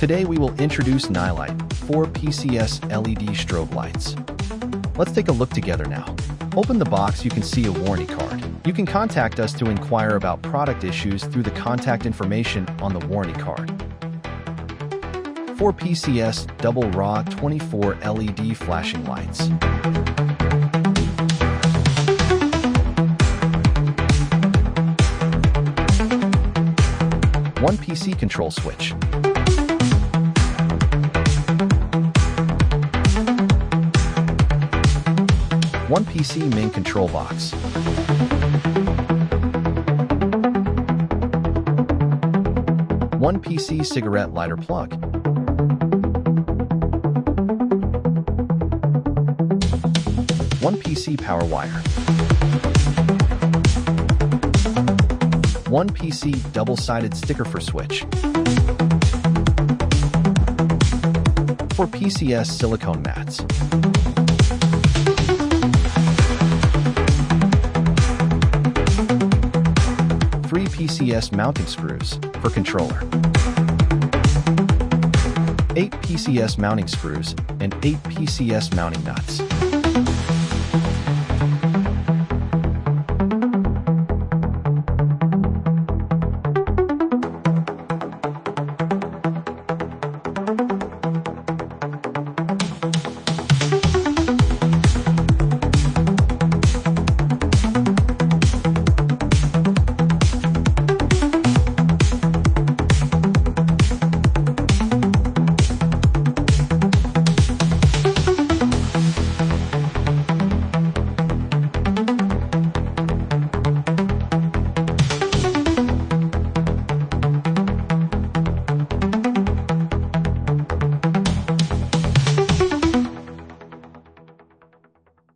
Today we will introduce Nilight 4PCS LED Strobe Lights. Let's take a look together now. Open the box, you can see a warranty card. You can contact us to inquire about product issues through the contact information on the warranty card. 4PCS Double Raw 24 LED Flashing Lights. One PC control switch. One PC main control box. One PC cigarette lighter plug. One PC power wire. One PC double-sided sticker for switch. 4PCS silicone mats. Three PCS mounting screws for controller. 8 PCS mounting screws and 8 PCS mounting nuts.